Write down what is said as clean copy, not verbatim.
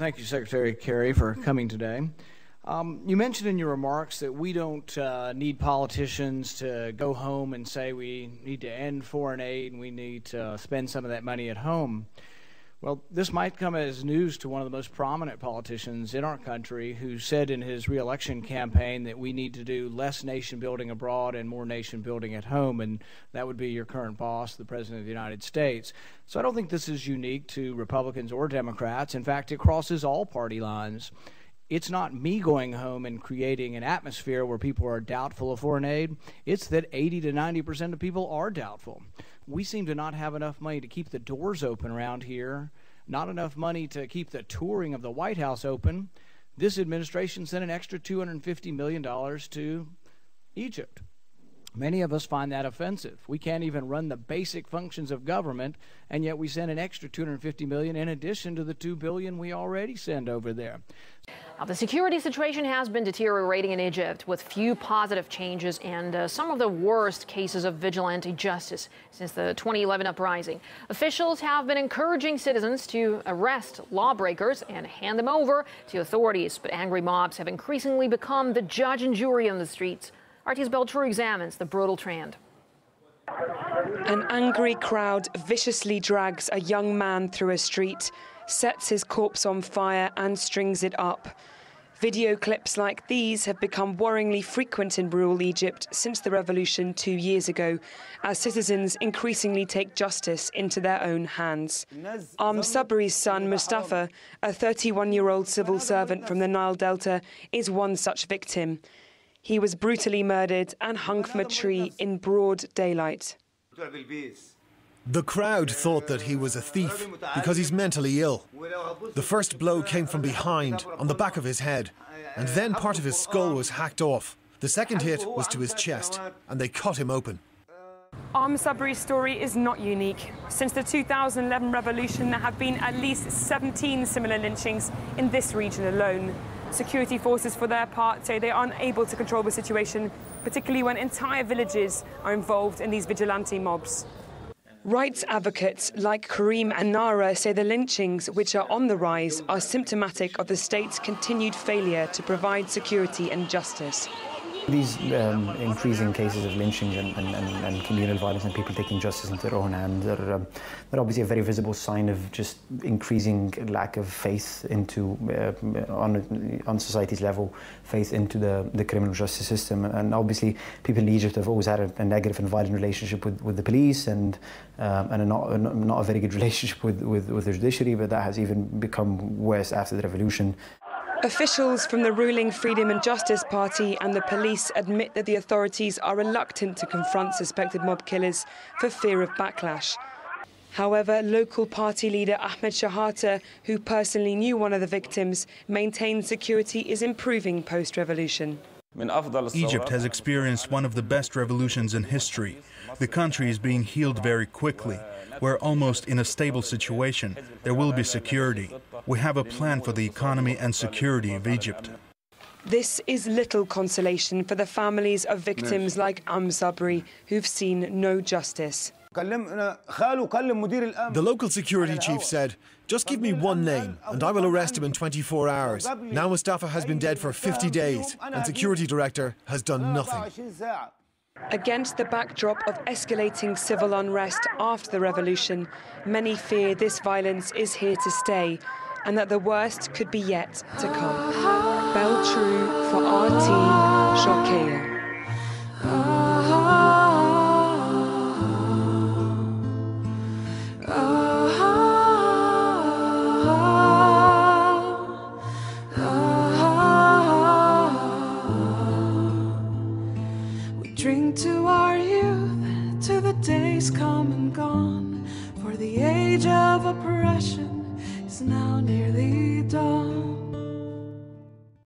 Thank you, Secretary Kerry, for coming today. You mentioned in your remarks that we don't need politicians to go home and say we need to end foreign aid and we need to spend some of that money at home. Well, this might come as news to one of the most prominent politicians in our country, who said in his re-election campaign that we need to do less nation building abroad and more nation building at home, and that would be your current boss, the President of the United States. So I don't think this is unique to Republicans or Democrats. In fact, it crosses all party lines. It's not me going home and creating an atmosphere where people are doubtful of foreign aid. It's that 80 to 90% of people are doubtful. We seem to not have enough money to keep the doors open around here, not enough money to keep the touring of the White House open. This administration sent an extra $250 million to Egypt. Many of us find that offensive. We can't even run the basic functions of government, and yet we send an extra $250 million in addition to the $2 billion we already send over there. Now, the security situation has been deteriorating in Egypt, with few positive changes and some of the worst cases of vigilante justice since the 2011 uprising. Officials have been encouraging citizens to arrest lawbreakers and hand them over to authorities, but angry mobs have increasingly become the judge and jury on the streets. RT's Beltrue examines the brutal trend. An angry crowd viciously drags a young man through a street, sets his corpse on fire and strings it up. Video clips like these have become worryingly frequent in rural Egypt since the revolution 2 years ago, as citizens increasingly take justice into their own hands. Sabri's son, Mustafa, a 31-year-old civil servant from the Nile Delta, is one such victim. He was brutally murdered and hung from a tree in broad daylight. The crowd thought that he was a thief because he's mentally ill. The first blow came from behind, on the back of his head, and then part of his skull was hacked off. The second hit was to his chest, and they cut him open. Sabri's story is not unique. Since the 2011 revolution, there have been at least 17 similar lynchings in this region alone. Security forces, for their part, say they are unable to control the situation, particularly when entire villages are involved in these vigilante mobs. Rights advocates like Karim and Nara say the lynchings, which are on the rise, are symptomatic of the state's continued failure to provide security and justice. These increasing cases of lynchings and communal violence and people taking justice into their own hands are obviously a very visible sign of just increasing lack of faith into, on society's level, faith into the criminal justice system. And obviously people in Egypt have always had a negative and violent relationship with the police and not a very good relationship with the judiciary, but that has even become worse after the revolution. Officials from the ruling Freedom and Justice Party and the police admit that the authorities are reluctant to confront suspected mob killers for fear of backlash. However, local party leader Ahmed Shahata, who personally knew one of the victims, maintains security is improving post-revolution. Egypt has experienced one of the best revolutions in history. The country is being healed very quickly. We're almost in a stable situation. There will be security. We have a plan for the economy and security of Egypt. This is little consolation for the families of victims like Sabri, who've seen no justice. The local security chief said, "Just give me one name and I will arrest him in 24 hours. Now Mustafa has been dead for 50 days and security director has done nothing." Against the backdrop of escalating civil unrest after the revolution, many fear this violence is here to stay and that the worst could be yet to come. Beltrue for RT Shokea. Drink to our youth, to the days come and gone, for the age of oppression is now nearly done.